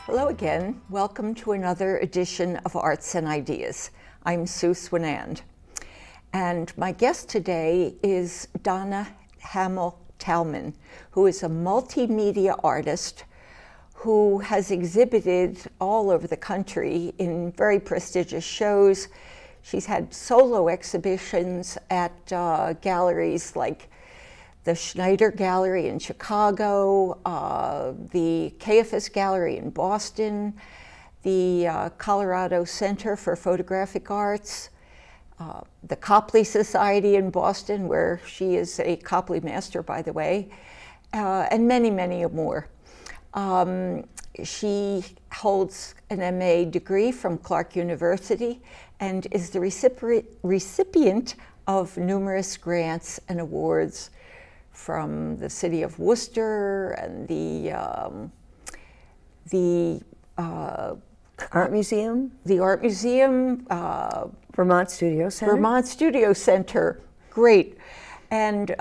Hello again. Welcome to another edition of Arts and Ideas. I'm Sue Swinand. And my guest today is Donna Hamil Talman, who is a multimedia artist who has exhibited all over the country in very prestigious shows. She's had solo exhibitions at galleries like the Schneider Gallery in Chicago, the Caiaphas Gallery in Boston, the Colorado Center for Photographic Arts, the Copley Society in Boston, where she is a Copley Master, by the way, and many, many more. She holds an MA degree from Clark University and is the recipient of numerous grants and awards from the city of Worcester and the Art Museum, Vermont Studio Center. Great, and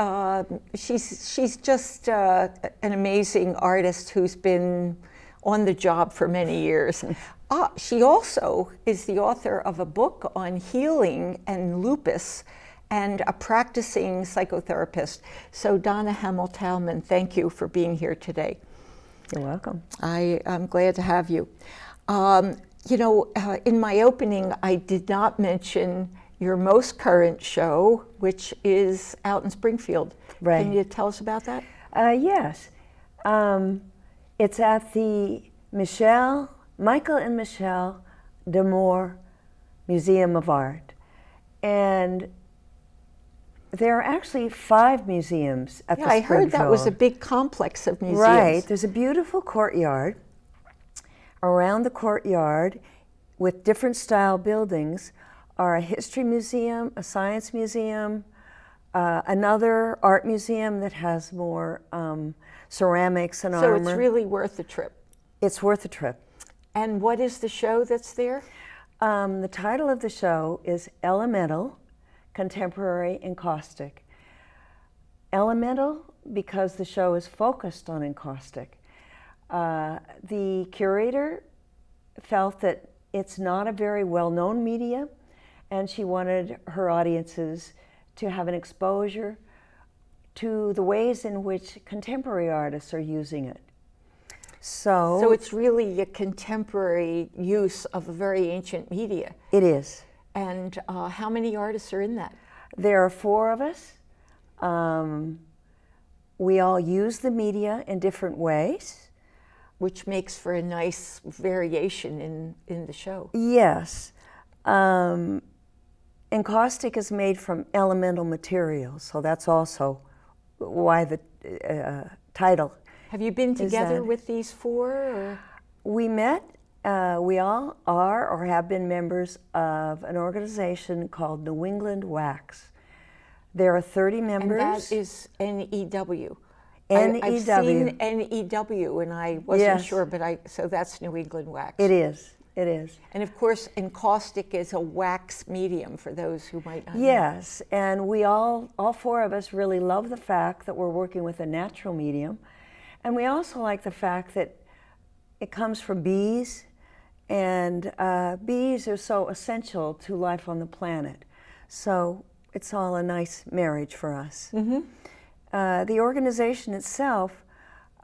she's just an amazing artist who's been on the job for many years. She also is the author of a book on healing and lupus, and a practicing psychotherapist. So Donna Hamil Talman, thank you for being here today. You're welcome. I'm glad to have you. In my opening, I did not mention your most current show, which is out in Springfield. Right. Can you tell us about that? Yes. It's at the Michael and Michelle Demore Museum of Art. And there are actually 5 museums at the Springfield. I heard that was a big complex of museums. Right. There's a beautiful courtyard. Around the courtyard, with different style buildings, are a history museum, a science museum, another art museum that has more ceramics and armor. So it's really worth the trip. It's worth the trip. And what is the show that's there? The title of the show is Elemental, Contemporary Encaustic. Elemental because the show is focused on encaustic. The curator felt that it's not a very well-known media, and she wanted her audiences to have an exposure to the ways in which contemporary artists are using it. So it's really a contemporary use of a very ancient media. It is. And how many artists are in that? There are 4 of us. We all use the media in different ways. Which makes for a nice variation in the show. Yes. Encaustic is made from elemental materials, so that's also why the title. Have you been together with these 4? Or? We met. We all are or have been members of an organization called New England Wax. There are 30 members. And that is NEW. NEW. I've seen NEW and I wasn't sure, so that's New England Wax. It is. It is. And of course, encaustic is a wax medium for those who might not know. Yes, and we all 4 of us really love the fact that we're working with a natural medium. And we also like the fact that it comes from bees, and bees are so essential to life on the planet. So it's all a nice marriage for us. Mm-hmm. The organization itself,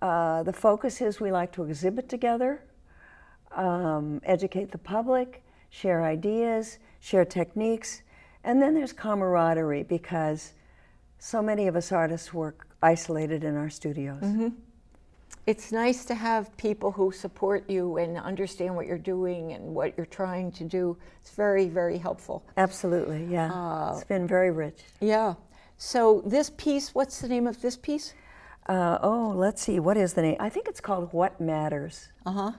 the focus is we like to exhibit together, educate the public, share ideas, share techniques, and then there's camaraderie because so many of us artists work isolated in our studios. Mm-hmm. It's nice to have people who support you and understand what you're doing and what you're trying to do. It's very, very helpful. Absolutely, yeah. It's been very rich. Yeah. So this piece, what's the name of this piece? Let's see, what is the name? I think it's called What Matters. Uh-huh.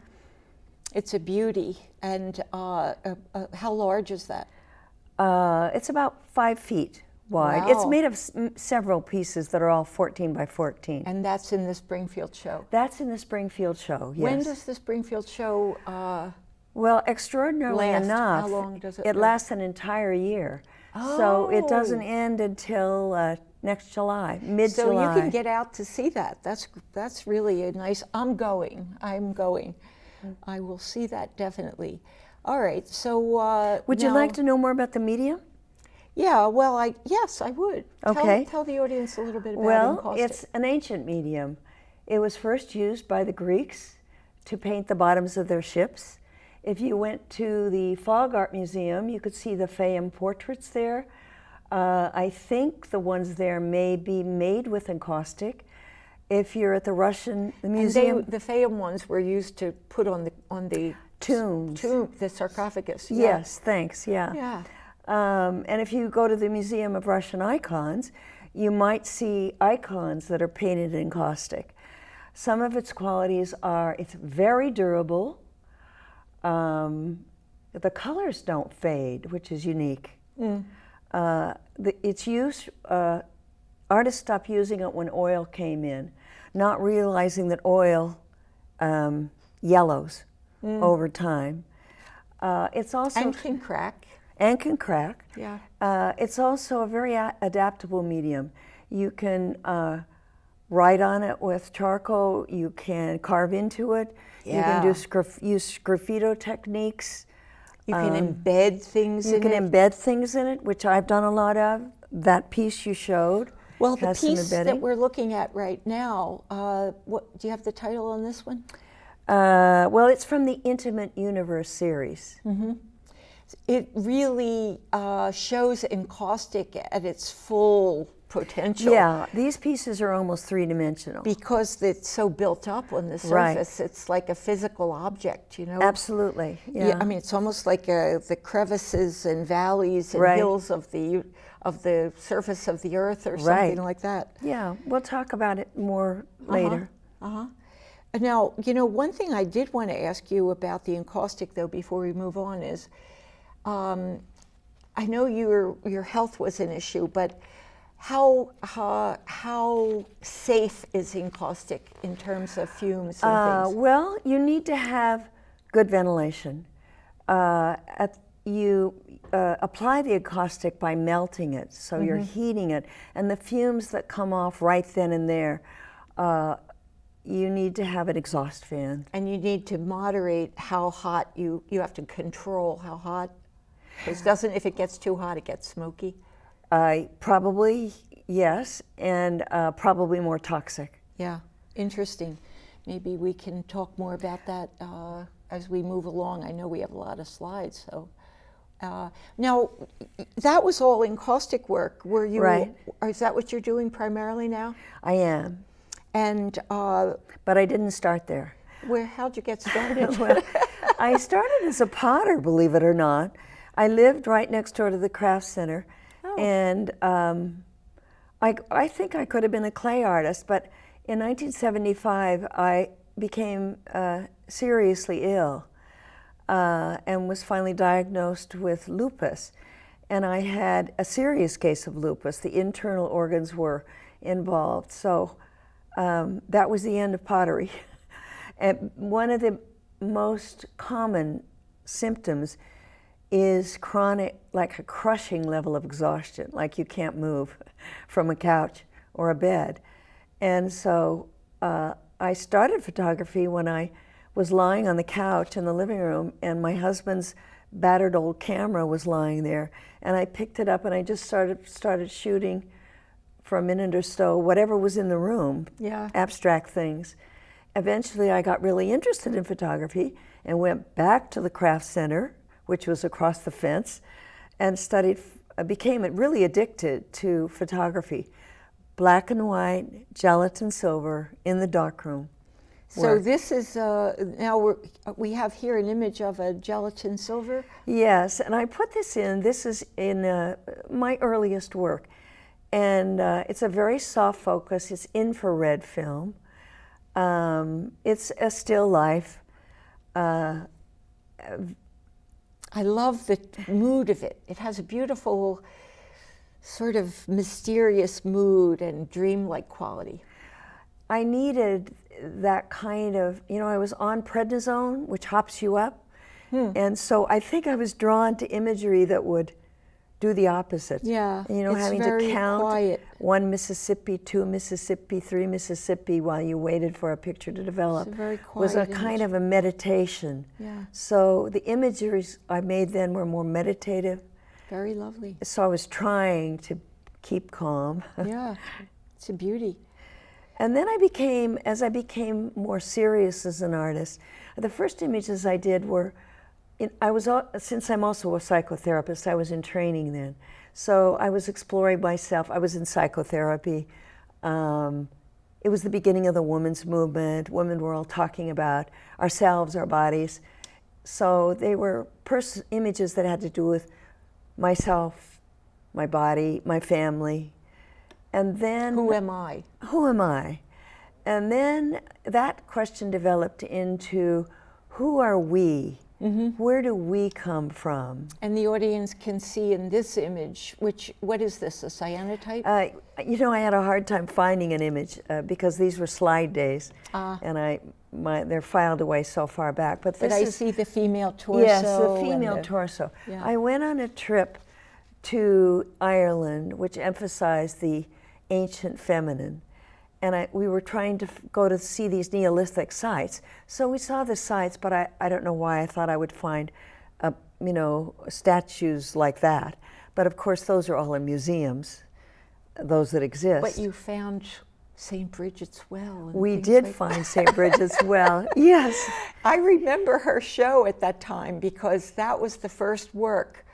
It's a beauty. And how large is that? It's about 5 feet wide. Wow. It's made of several pieces that are all 14 by 14. And that's in the Springfield show. That's in the Springfield show, yes. When does the Springfield show Well, extraordinarily last? enough, How long does it it last? lasts an entire year. So it doesn't Oh. end until next July, mid-July. So you can get out to see that. That's really a nice. I'm going. I will see that definitely. All right. So Would you like to know more about the medium? Yeah. Well, yes, I would. Okay. Tell the audience a little bit about Well, encaustic. it's an ancient medium. It was first used by the Greeks to paint the bottoms of their ships. If you went to the Fog Art Museum, you could see the Fayum portraits there. I think the ones there may be made with encaustic. If you're at the Russian museum, And the Fayum ones were used to put on the tombs. the sarcophagus. Yeah. Yes, thanks. Yeah. Yeah. And if you go to the Museum of Russian Icons, you might see icons that are painted in encaustic. Some of its qualities are it's very durable. The colors don't fade, which is unique. Its use, artists stopped using it when oil came in, not realizing that oil yellows over time. It's also And can crack. and can crack. Yeah. It's also a very adaptable medium. You can write on it with charcoal. You can carve into it. You can do use graffito techniques. You can embed things You in can it. embed things in it, which I've done a lot of. That piece you showed Well, the has some piece that embedding. we're looking at right now, what do you have the title on this one? Well, it's from the Intimate Universe series. It really shows encaustic at its full potential. Yeah, these pieces are almost three-dimensional. Because it's so built up on the Right. surface, it's like a physical object, you know? Absolutely. Yeah. I mean, it's almost like the crevices and valleys and Right. hills of the surface of the earth or something Right. like that. Yeah, we'll talk about it more later. Now, you know, one thing I did want to ask you about the encaustic, though, before we move on is, I know your health was an issue, but how safe is encaustic in terms of fumes and things? Well, you need to have good ventilation. You apply the encaustic by melting it, so you're heating it, and the fumes that come off right then and there, you need to have an exhaust fan. And you need to moderate how hot you have to control how hot, because if it gets too hot, it gets smoky. Probably, yes, and probably more toxic. Yeah, interesting. Maybe we can talk more about that as we move along. I know we have a lot of slides, so. Now, that was all encaustic work. Were you? Right. Is that what you're doing primarily now? I am, And but I didn't start there. how'd you get started? Well, I started as a potter, believe it or not. I lived right next door to the craft center, and I think I could have been a clay artist, but in 1975 I became seriously ill and was finally diagnosed with lupus. And I had a serious case of lupus. The internal organs were involved, so that was the end of pottery. And one of the most common symptoms is chronic, like a crushing level of exhaustion, like you can't move from a couch or a bed. And so I started photography when I was lying on the couch in the living room, and my husband's battered old camera was lying there, and I picked it up and I just started shooting for a minute or so, whatever was in the room, abstract things. Eventually I got really interested in photography and went back to the craft center, which was across the fence, and became really addicted to photography. Black and white, gelatin silver in the darkroom. So this is, now we have here an image of a gelatin silver. Yes, and I put this is in my earliest work. And it's a very soft focus, it's infrared film. It's a still life. I love the mood of it. It has a beautiful sort of mysterious mood and dreamlike quality. I needed that kind of, I was on prednisone, which hops you up. And so I think I was drawn to imagery that would do the opposite. Yeah, it's having very to count quiet. 1 Mississippi, 2 Mississippi, 3 Mississippi while you waited for a picture to develop It's a very was a quiet kind image. of a meditation. Yeah. So the imageries I made then were more meditative. Very lovely. So I was trying to keep calm. Yeah, it's a beauty. And then as I became more serious as an artist, the first images I did were, since I'm also a psychotherapist, I was in training then. So I was exploring myself. I was in psychotherapy. It was the beginning of the women's movement. Women were all talking about ourselves, our bodies. So they were images that had to do with myself, my body, my family. And then, Who am I? who am I? And then that question developed into, who are we? Where do we come from? And the audience can see in this image, what is this, a cyanotype? I had a hard time finding an image because these were slide days, and they're filed away so far back. But I see the female torso. Yes, the and female torso. Yeah. I went on a trip to Ireland, which emphasized the ancient feminine, and we were trying to go to see these Neolithic sites. So we saw the sites, but I don't know why I thought I would find, statues like that. But of course, those are all in museums, those that exist. But you found St. Bridget's Well. And We things did like find St. Bridget's Well, yes. I remember her show at that time because that was the first work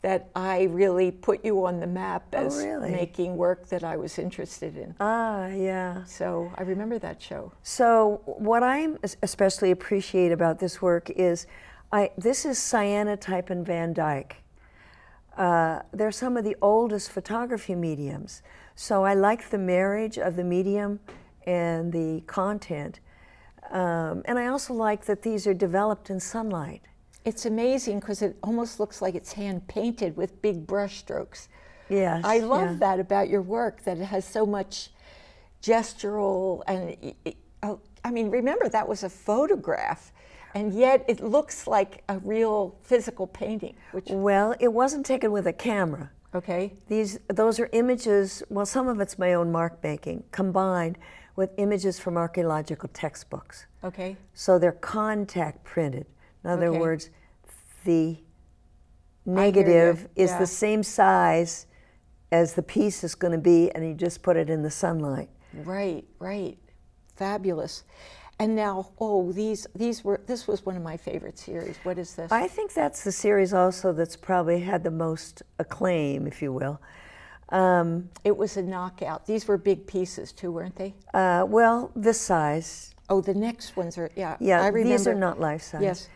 that I really put you on the map as really? making work that I was interested in. Yeah. So I remember that show. So what I especially appreciate about this work is, this is cyanotype and Van Dyke. They're some of the oldest photography mediums. So I like the marriage of the medium and the content. And I also like that these are developed in sunlight. It's amazing because it almost looks like it's hand painted with big brush strokes. Yes. I love yeah. that about your work, that it has so much gestural and remember that was a photograph and yet it looks like a real physical painting. Well, it wasn't taken with a camera. Okay. Those are images, well, some of it's my own mark making, combined with images from archaeological textbooks. Okay. So they're contact printed. In other Okay. words, the negative is the same size as the piece is going to be, and you just put it in the sunlight. Right, right. Fabulous. And now, this was one of my favorite series. What is this? I think that's the series also that's probably had the most acclaim, if you will. It was a knockout. These were big pieces too, weren't they? Well, this size. Oh, the next ones are, Yeah, I remember. these are not life size. Yes.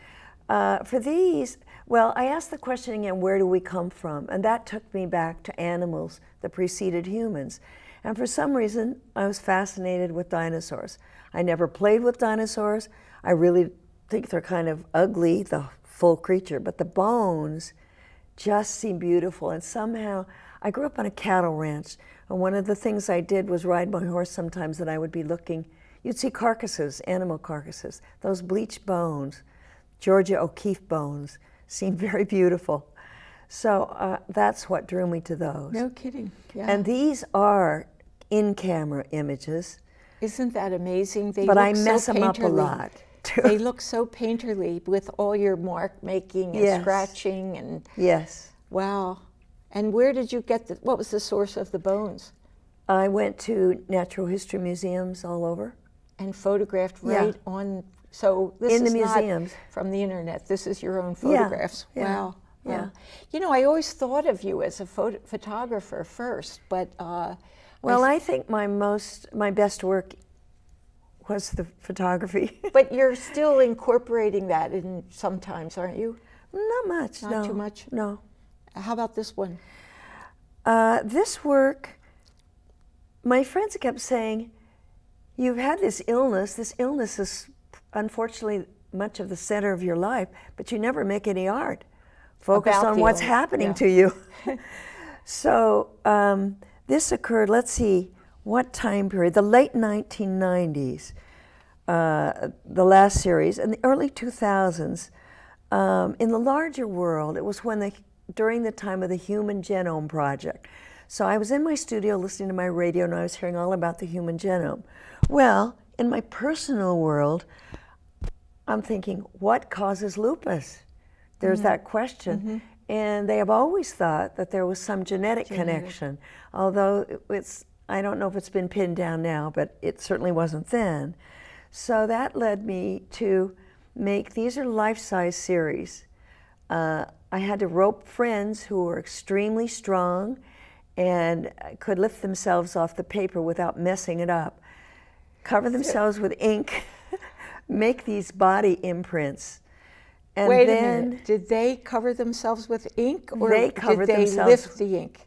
For these, well, I asked the question again, where do we come from? And that took me back to animals that preceded humans. And for some reason, I was fascinated with dinosaurs. I never played with dinosaurs. I really think they're kind of ugly, the full creature, but the bones just seem beautiful. And somehow, I grew up on a cattle ranch, and one of the things I did was ride my horse sometimes, and I would be looking, you'd see carcasses, animal carcasses, those bleached bones, Georgia O'Keeffe bones, seemed very beautiful. So that's what drew me to those. No kidding. Yeah. And these are in-camera images. Isn't that amazing? But I mess them up a lot. They look so painterly with all your mark making and scratching and yes. Wow. And where did you get what was the source of the bones? I went to natural history museums all over. And photographed right on, so this in is the not museums. From the internet. This is your own photographs. Yeah. Wow. Yeah. Wow. You know, I always thought of you as a photographer first, but well, I think my best work was the photography. But you're still incorporating that in sometimes, aren't you? Not much. Not no. too much? No. How about this one? This work, my friends kept saying, you've had this illness. This illness is unfortunately much of the center of your life, but you never make any art. Focus About on the what's illness, happening yeah. to you. So this occurred, let's see, what time period? The late 1990s, the last series, and the early 2000s. In the larger world, it was during the time of the Human Genome Project. So I was in my studio listening to my radio, and I was hearing all about the human genome. Well, in my personal world, I'm thinking, what causes lupus? There's that question. And they have always thought that there was some genetic connection, although I don't know if it's been pinned down now, but it certainly wasn't then. So that led me to make, these are life-size series. I had to rope friends who were extremely strong and could lift themselves off the paper without messing it up, cover themselves with ink, make these body imprints. And Wait then a minute. Did they cover themselves with ink, or they did they lift the ink?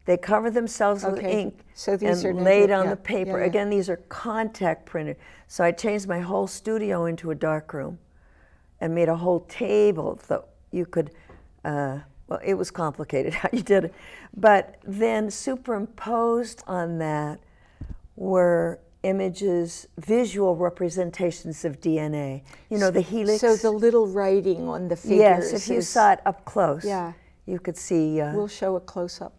They cover themselves with ink, so these and are laid on the paper. Again, these are contact printed. So I changed my whole studio into a darkroom and made a whole table so you could, well, it was complicated how you did it. But then superimposed on that were images, visual representations of DNA. You know, the helix. So the little writing on the figures. Yes, if you saw it up close, you could see. We'll show a close-up.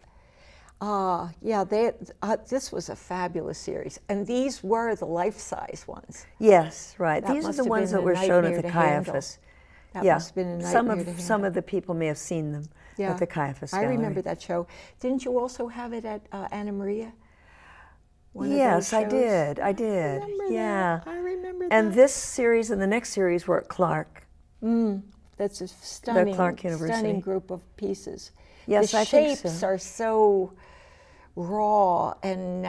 This was a fabulous series. And these were the life-size ones. Yes, right. That These are must the have ones been that a were shown at nightmare the to handle. Caiaphas. That must have been a nightmare to handle. Some of the people may have seen them at the Caiaphas I Gallery. remember that show. Didn't you also have it at Anna Maria? Yes, I did. I did. I remember that. And this series and the next series were at Clark. That's a stunning, Clark University. stunning group of pieces. Yes, the I think shapes so. are so raw and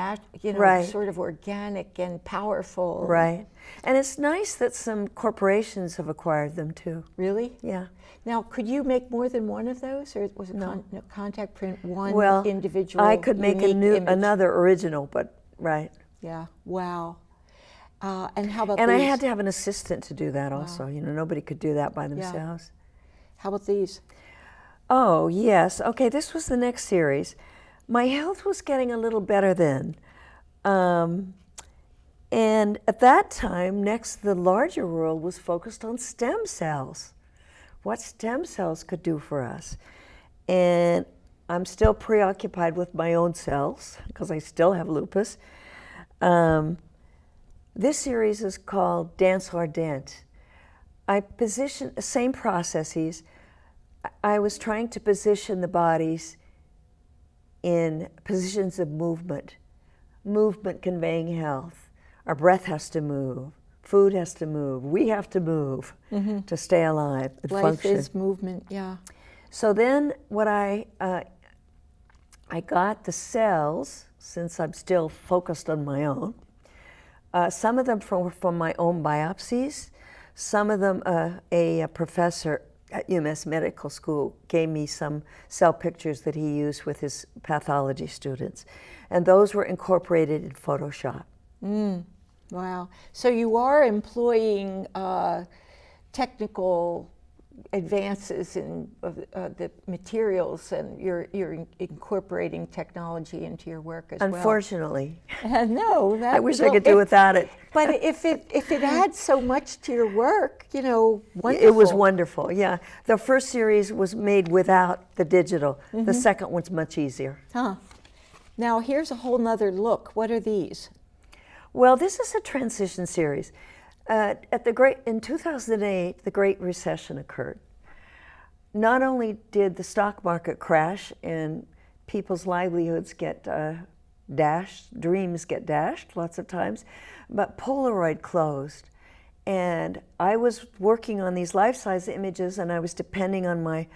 sort of organic and powerful. Right. And it's nice that some corporations have acquired them too. Really? Yeah. Now, could you make more than one of those, or was it contact print one individual? I could make another original, but right. Yeah. Wow. And how about and these? I had to have an assistant to do that also. You know, nobody could do that by themselves. How about these? Oh, yes. Okay, this was the next series. My health was getting a little better then. And at that time, the larger world was focused on stem cells. What stem cells could do for us. And I'm still preoccupied with my own cells because I still have lupus. This series is called Dance Ardent. I positioned the same processes. I was trying to position the bodies in positions of movement conveying health. Our breath has to move, food has to move, we have to move to stay alive and Life function. is movement, yeah. So then what I got the cells, since I'm still focused on my own, some of them from my own biopsies, some of them a professor at UMass Medical School gave me some cell pictures that he used with his pathology students. And those were incorporated in Photoshop. Wow. So you are employing technical advances in the materials, and you're incorporating technology into your work as Unfortunately. well. No, I wish I could do without it. But if it adds so much to your work, wonderful. It was wonderful, yeah. The first series was made without the digital. The second one's much easier. Now here's a whole nother look. What are these? Well, this is a transition series. In 2008, the Great Recession occurred. Not only did the stock market crash and people's livelihoods get dashed, dreams get dashed lots of times, but Polaroid closed. And I was working on these life-size images, and I was depending on my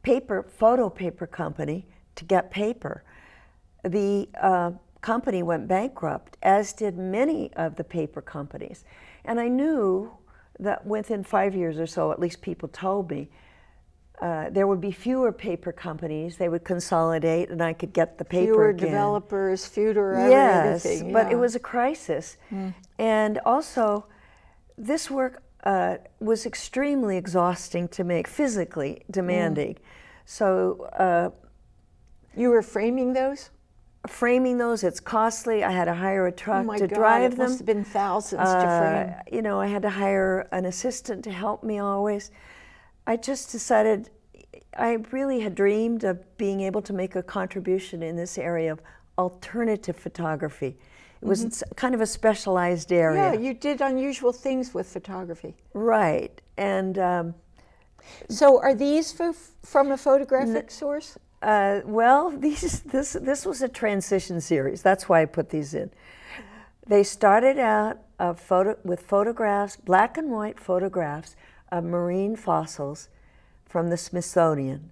photo paper company to get paper. The company went bankrupt, as did many of the paper companies. And I knew that within 5 years or so, at least people told me, there would be fewer paper companies, they would consolidate, and I could get the paper Fewer again. developers, fewer everything. Yes, but it was a crisis. And also, this work was extremely exhausting to make, physically demanding. So You were framing those? Framing those, it's costly. I had to hire a truck to God, drive it them. must have been thousands to frame. You know, I had to hire an assistant to help me always. I just decided I really had dreamed of being able to make a contribution in this area of alternative photography. It was kind of a specialized area. Yeah, you did unusual things with photography. Right. And so are these from a photographic source? well, this was a transition series. That's why I put these in. They started out with photographs, black and white photographs of marine fossils from the Smithsonian.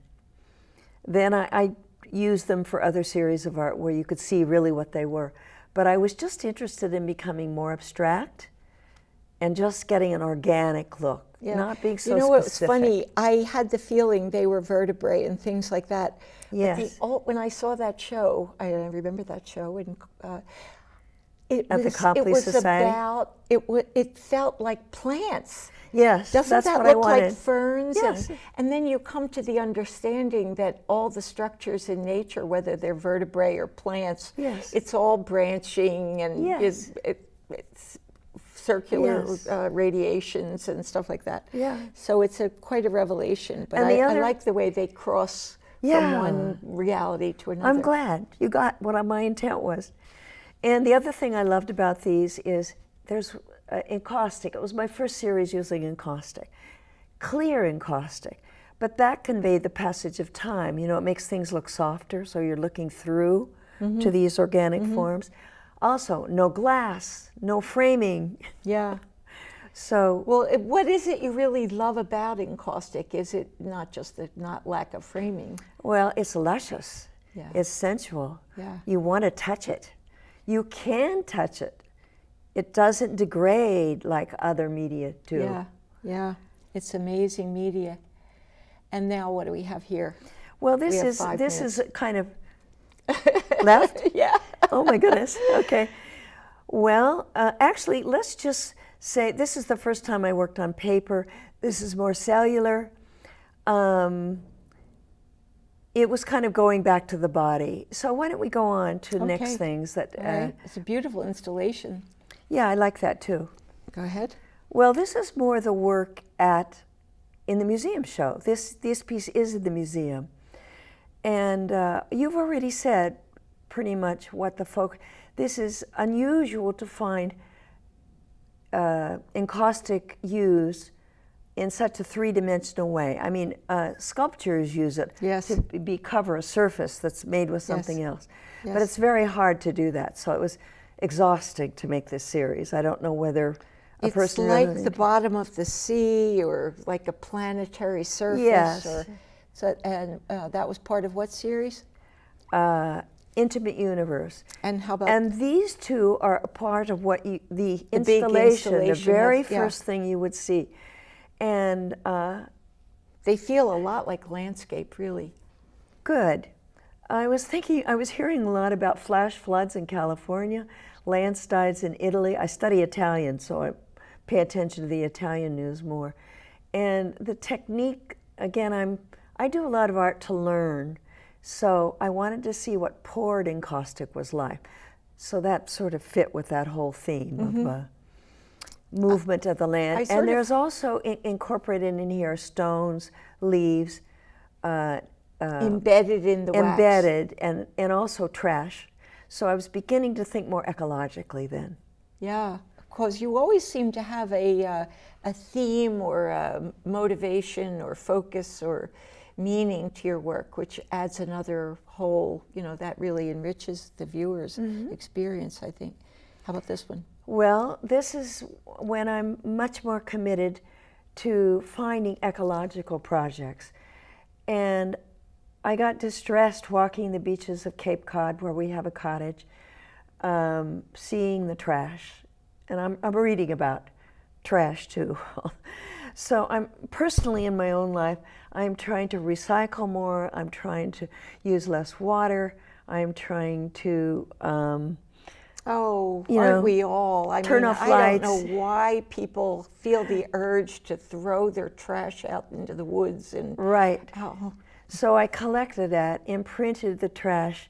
Then I used them for other series of art where you could see really what they were. But I was just interested in becoming more abstract and just getting an organic look, not being so specific. You know what's funny? I had the feeling they were vertebrae and things like that. Yes. But when I saw that show, I remember that show, and it At the was Copley Society? about, it felt like plants. Yes, Doesn't that's that what I look wanted. like ferns? Yes. And then you come to the understanding that all the structures in nature, whether they're vertebrae or plants, Yes. it's all branching and Yes. it's circular Yes. radiations and stuff like that. Yeah. So it's quite a revelation. But And the I other- like the way they cross from Yeah. one reality to another. I'm glad you got what my intent was. And the other thing I loved about these is there's encaustic. It was my first series using encaustic, clear encaustic, but that conveyed the passage of time. You know, it makes things look softer, so you're looking through to these organic forms. Also, no glass, no framing. Yeah. So, Well, what is it you really love about encaustic? Is it not just the lack of framing? well, it's luscious. Yeah. It's sensual. Yeah. You want to touch it. You can touch it. It doesn't degrade like other media do. Yeah, yeah. It's amazing media. And now what do we have here? Well, We have 5 this minutes. is kind of left. Yeah. Oh my goodness. Okay. Well, actually, let's just say this is the first time I worked on paper. This is more cellular. It was kind of going back to the body. So why don't we go on to next Okay. things that? All right. It's a beautiful installation. Yeah, I like that too. Go ahead. Well, this is more the work in the museum show. This piece is in the museum, and you've already said pretty much what the folk. This is unusual to find encaustic used in such a three-dimensional way. I mean, sculptures use it Yes. to cover a surface that's made with something else, but Yes. it's very hard to do that. So it was exhausting to make this series. I don't know whether a It's person like the bottom of the sea, or like a planetary surface. Yes. And that was part of what series? Intimate Universe. And how about? And these two are a part of what the big installation, the installation very of- yeah. first thing you would see. And they feel a lot like landscape, really. good. I was hearing a lot about flash floods in California, landslides in Italy. I study Italian, so I pay attention to the Italian news more. And the technique, again, I do a lot of art to learn, so I wanted to see what poured encaustic was like. So that sort of fit with that whole theme of movement of the land. And there's also incorporated in here stones, leaves, embedded in the wax. embedded, and also trash. So I was beginning to think more ecologically then. Yeah, because you always seem to have a theme or a motivation or focus or meaning to your work, which adds another whole, that really enriches the viewer's experience, I think. How about this one? Well, this is when I'm much more committed to finding ecological projects. And I got distressed walking the beaches of Cape Cod, where we have a cottage, seeing the trash. And I'm reading about trash too. So I'm personally in my own life, I'm trying to recycle more, I'm trying to use less water, I'm trying to Oh, you aren't know, we all? turn off I lights. don't know why people feel the urge to throw their trash out into the woods and right. oh, So I collected that, imprinted the trash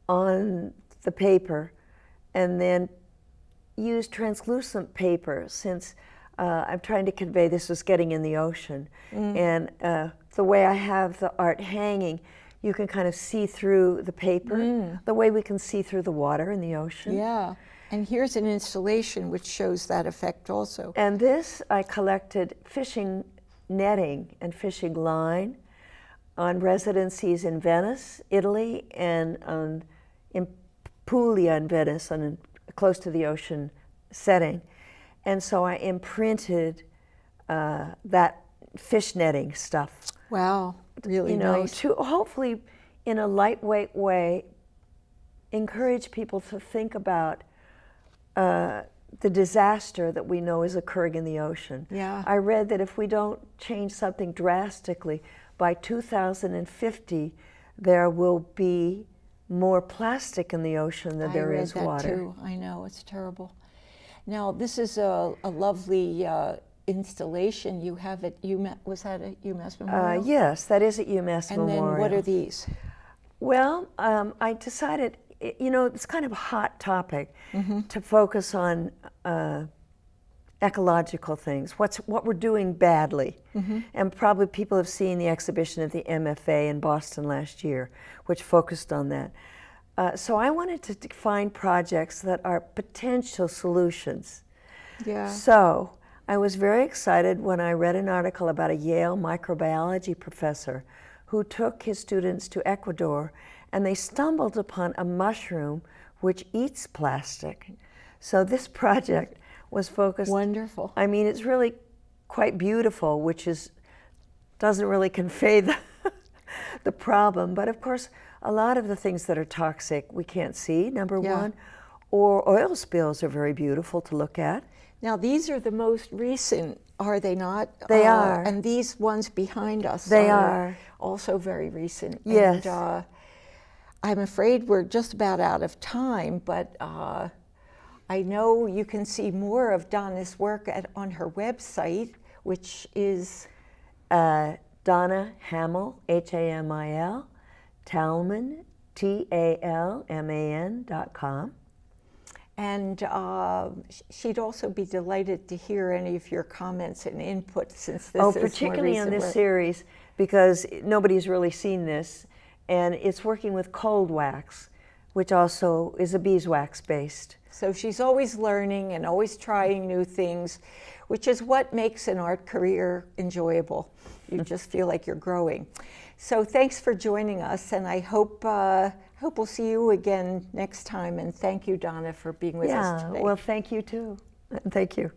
on the paper, and then used translucent paper, since I'm trying to convey this was getting in the ocean. And the way I have the art hanging, you can kind of see through the paper, the way we can see through the water in the ocean. Yeah, and here's an installation which shows that effect also. And this, I collected fishing netting and fishing line on residencies in Venice, Italy, and in Puglia in Venice, close to the ocean setting. And so I imprinted that fish netting stuff. Wow, really nice. To hopefully, in a lightweight way, encourage people to think about the disaster that we know is occurring in the ocean. Yeah. I read that if we don't change something drastically, by 2050, there will be more plastic in the ocean than there is water. I read that too. I know, it's terrible. Now, this is a lovely installation. You have at UMass, was that at UMass Memorial? Yes, that is at UMass Memorial. And then what are these? Well, I decided, it's kind of a hot topic to focus on ecological things, what we're doing badly. And probably people have seen the exhibition at the MFA in Boston last year, which focused on that. So I wanted to find projects that are potential solutions. Yeah. So I was very excited when I read an article about a Yale microbiology professor who took his students to Ecuador, and they stumbled upon a mushroom which eats plastic. So this project was focused. Wonderful. I mean, it's really quite beautiful, which doesn't really convey the problem. But of course, a lot of the things that are toxic we can't see, number one, or oil spills are very beautiful to look at. Now, these are the most recent, are they not? They are. And these ones behind us are also very recent. Yes. And I'm afraid we're just about out of time, but I know you can see more of Donna's work on her website, which is Donna Hamil, Hamil, Talman, TALMAN.com. And she'd also be delighted to hear any of your comments and input, since this is particularly more on this work. series, because nobody's really seen this, and it's working with cold wax, which also is a beeswax based. So she's always learning and always trying new things, which is what makes an art career enjoyable. You just feel like you're growing. So thanks for joining us, and I hope we'll see you again next time. And thank you, Donna, for being with us today. Well, thank you too. Thank you.